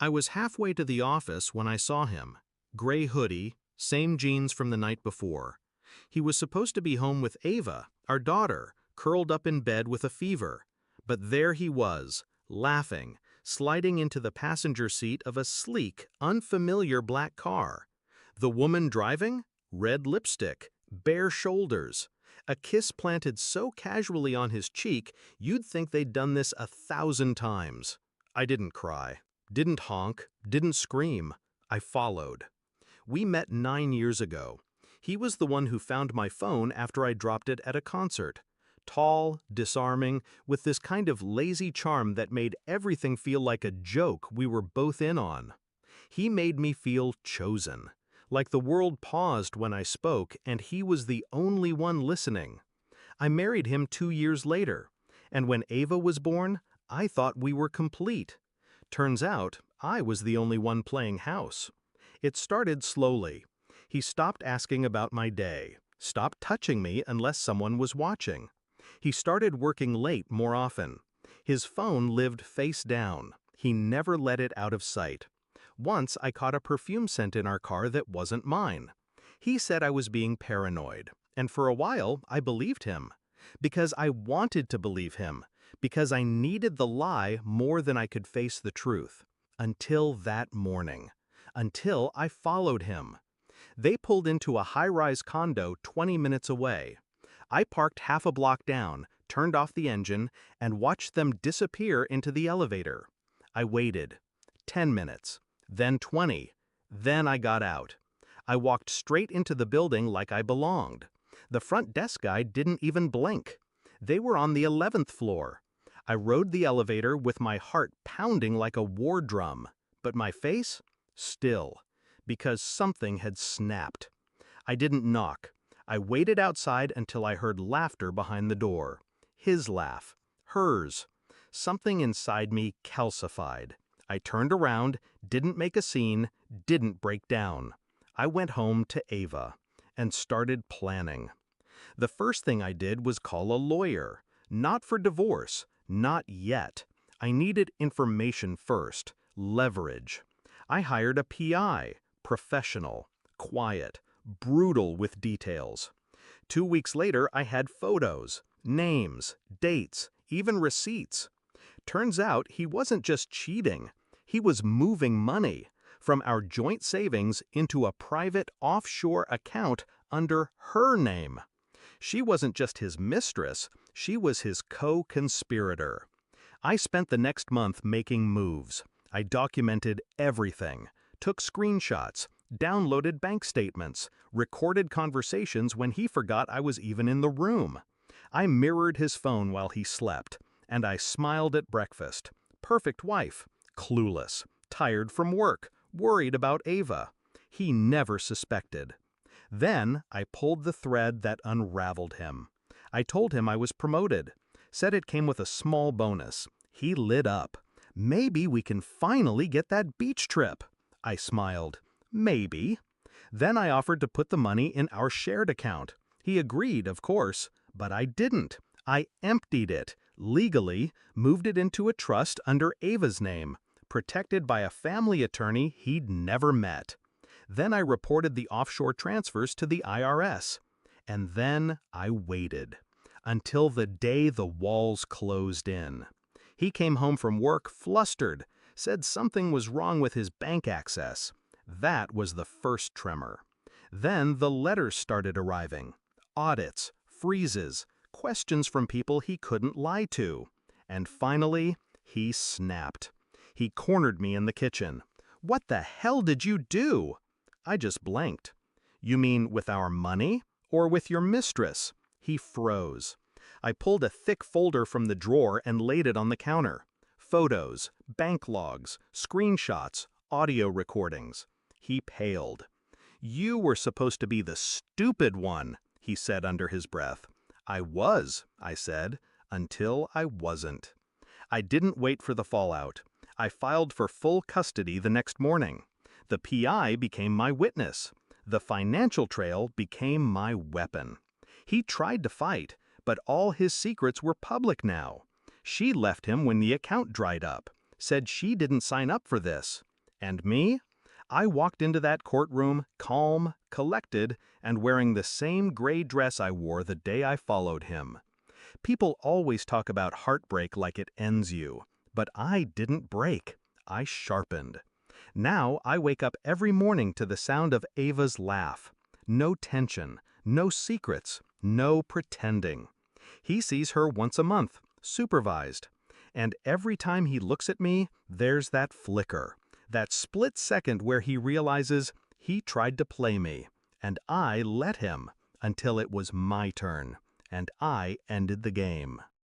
I was halfway to the office when I saw him. Gray hoodie, same jeans from the night before. He was supposed to be home with Ava, our daughter, curled up in bed with a fever. But there he was, laughing, sliding into the passenger seat of a sleek, unfamiliar black car. The woman driving? Red lipstick, bare shoulders. A kiss planted so casually on his cheek, you'd think they'd done this 1,000 times. I didn't cry, didn't honk, didn't scream. I followed. We met 9 years ago. He was the one who found my phone after I dropped it at a concert. Tall, disarming, with this kind of lazy charm that made everything feel like a joke we were both in on. He made me feel chosen, like the world paused when I spoke and he was the only one listening. I married him 2 years later, and when Ava was born, I thought we were complete. Turns out, I was the only one playing house. It started slowly. He stopped asking about my day, stopped touching me unless someone was watching. He started working late more often. His phone lived face down. He never let it out of sight. Once I caught a perfume scent in our car that wasn't mine. He said I was being paranoid, and for a while I believed him. Because I wanted to believe him, because I needed the lie more than I could face the truth. Until that morning. Until I followed him. They pulled into a high-rise condo 20 minutes away. I parked half a block down, turned off the engine, and watched them disappear into the elevator. I waited. 10 minutes. Then 20. Then I got out. I walked straight into the building like I belonged. The front desk guy didn't even blink. They were on the 11th floor. I rode the elevator with my heart pounding like a war drum, but my face? Still, because something had snapped. I didn't knock. I waited outside until I heard laughter behind the door. His laugh. Hers. Something inside me calcified. I turned around, didn't make a scene, didn't break down. I went home to Ava and started planning. The first thing I did was call a lawyer. Not for divorce. Not yet. I needed information first. Leverage. I hired a PI. Professional. Quiet. Brutal with details. 2 weeks later, I had photos, names, dates, even receipts. Turns out he wasn't just cheating. He was moving money from our joint savings into a private offshore account under her name. She wasn't just his mistress, she was his co-conspirator. I spent the next month making moves. I documented everything, took screenshots, downloaded bank statements, recorded conversations when he forgot I was even in the room. I mirrored his phone while he slept, and I smiled at breakfast. Perfect wife, clueless, tired from work, worried about Ava. He never suspected. Then I pulled the thread that unraveled him. I told him I was promoted, said it came with a small bonus. He lit up. Maybe we can finally get that beach trip. I smiled. Maybe. Then I offered to put the money in our shared account. He agreed, of course, but I didn't. I emptied it, legally, moved it into a trust under Ava's name, protected by a family attorney he'd never met. Then I reported the offshore transfers to the IRS. And then I waited. Until the day the walls closed in. He came home from work flustered, said something was wrong with his bank access. That was the first tremor. Then the letters started arriving. Audits, freezes, questions from people he couldn't lie to. And finally, he snapped. He cornered me in the kitchen. "What the hell did you do?" I just blanked. "You mean with our money? Or with your mistress?" He froze. I pulled a thick folder from the drawer and laid it on the counter. Photos, bank logs, screenshots, audio recordings. He paled. "You were supposed to be the stupid one," he said under his breath. "I was," I said, until I wasn't. I didn't wait for the fallout. I filed for full custody the next morning. The PI became my witness. The financial trail became my weapon. He tried to fight, but all his secrets were public now. She left him when the account dried up, said she didn't sign up for this. And me? I walked into that courtroom calm, collected, and wearing the same gray dress I wore the day I followed him. People always talk about heartbreak like it ends you, but I didn't break. I sharpened. Now I wake up every morning to the sound of Ava's laugh. No tension, no secrets, no pretending. He sees her once a month, supervised. And every time he looks at me, there's that flicker, that split second where he realizes he tried to play me, and I let him until it was my turn, and I ended the game.